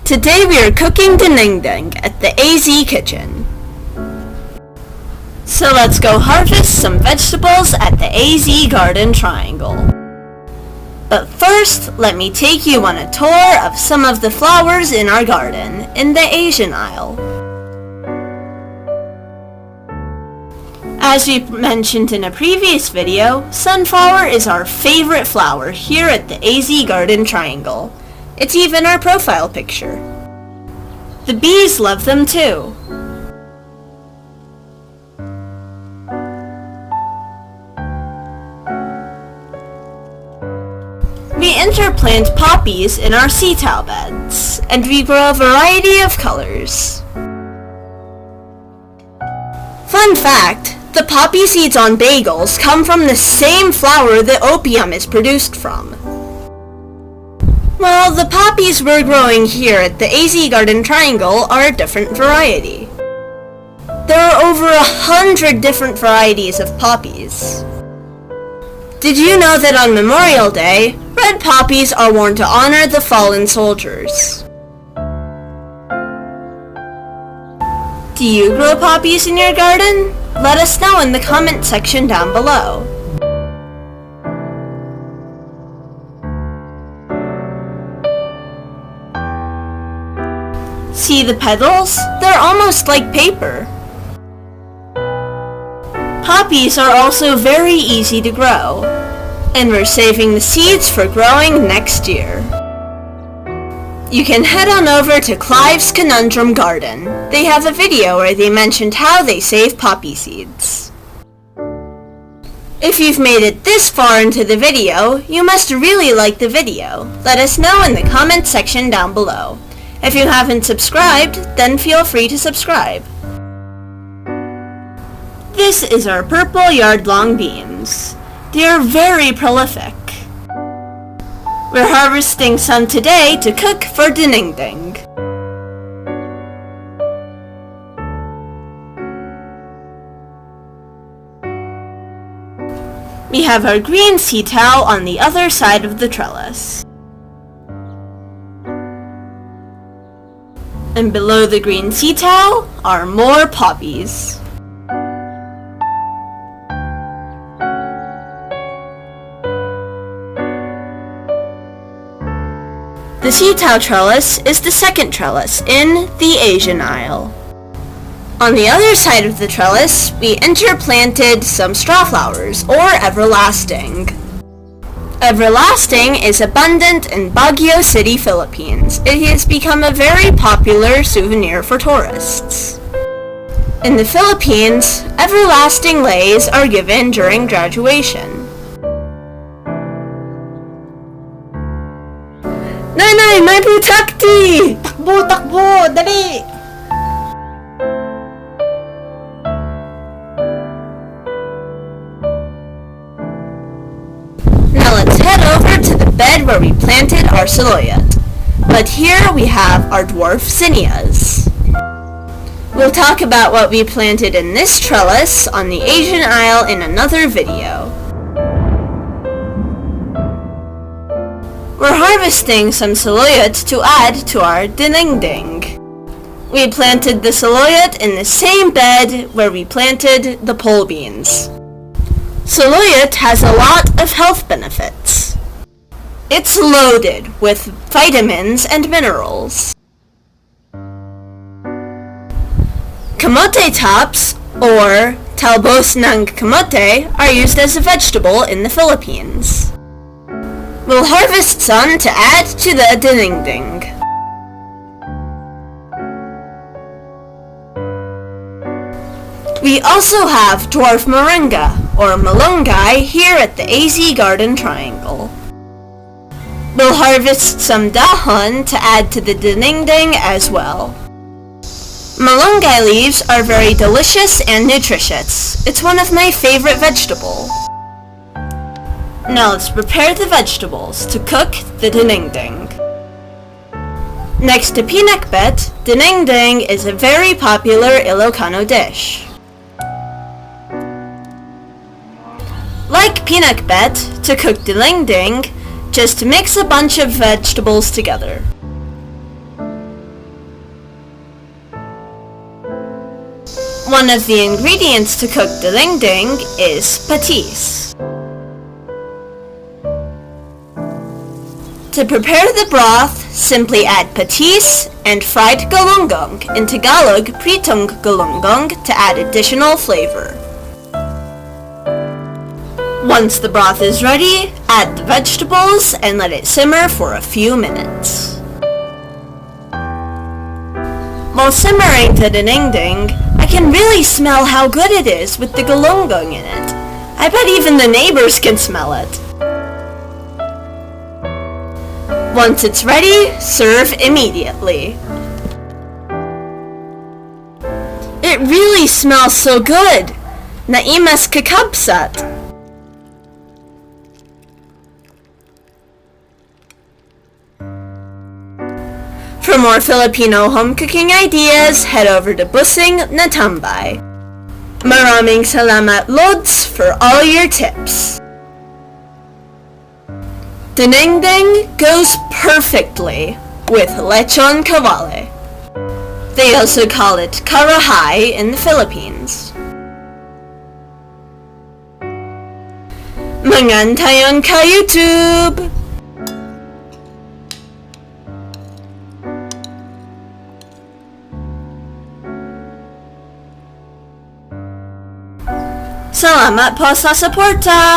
Today we are cooking Dinengdeng at the AZ kitchen. So let's go harvest some vegetables at the AZ garden triangle. But first, let me take you on a tour of some of the flowers in our garden in the Asian aisle. As we mentioned in a previous video, sunflower is our favorite flower here at the AZ garden triangle. It's even our profile picture. The bees love them too. We interplant poppies in our Sitaw beds, and we grow a variety of colors. Fun fact, the poppy seeds on bagels come from the same flower that opium is produced from. Well, the poppies we're growing here at the AZ Garden Triangle are a different variety. There are over 100 different varieties of poppies. Did you know that on Memorial Day, red poppies are worn to honor the fallen soldiers? Do you grow poppies in your garden? Let us know in the comment section down below. See the petals? They're almost like paper. Poppies are also very easy to grow, and we're saving the seeds for growing next year. You can head on over to Clive's Conundrum Garden. They have a video where they mentioned how they save poppy seeds. If you've made it this far into the video, you must really like the video. Let us know in the comment section down below. If you haven't subscribed, then feel free to subscribe. This is our purple yard-long beans. They are very prolific. We're harvesting some today to cook for Dinengdeng. We have our green Sitaw on the other side of the trellis. And below the green Sitaw are more poppies. The Sitaw trellis is the second trellis in the Asian aisle. On the other side of the trellis, we interplanted some straw flowers, or everlasting. Everlasting is abundant in Baguio City, Philippines. It has become a very popular souvenir for tourists. In the Philippines, everlasting leis are given during graduation. Nanay, may Putakti! Takbo, takbo! Dali! Now let's head over to the bed where we planted our saluyot. But here we have our dwarf zinnias. We'll talk about what we planted in this trellis on the Asian aisle in another video. We're harvesting some saluyot to add to our Dinengdeng. We planted the saluyot in the same bed where we planted the pole beans. Saluyot has a lot of health benefits. It's loaded with vitamins and minerals. Kamote tops, or talbos ng kamote, are used as a vegetable in the Philippines. We'll harvest some to add to the Dinengdeng. We also have dwarf moringa, or malunggay, here at the AZ Garden Triangle. We'll harvest some dahon to add to the Dinengdeng as well. Malunggay leaves are very delicious and nutritious. It's one of my favorite vegetables. Now let's prepare the vegetables to cook the Dinengdeng. Next to pinakbet, Dinengdeng is a very popular Ilocano dish. Like pinakbet, to cook Dinengdeng, just mix a bunch of vegetables together. One of the ingredients to cook dinengdeng is patis. To prepare the broth, simply add patis and fried galunggong, in Tagalog, pritong galunggong, to add additional flavor. Once the broth is ready, add the vegetables and let it simmer for a few minutes. While simmering the dinengdeng, I can really smell how good it is with the galunggong in it. I bet even the neighbors can smell it. Once it's ready, serve immediately. It really smells so good! Naimas kakabsat! For more Filipino home cooking ideas, head over to Busing na Tambay. Maraming salamat lods for all your tips. Dinengdeng goes perfectly with lechon kawale. They also call it karahay in the Philippines. Mangantayon ka YouTube! Salamat po sa supporta!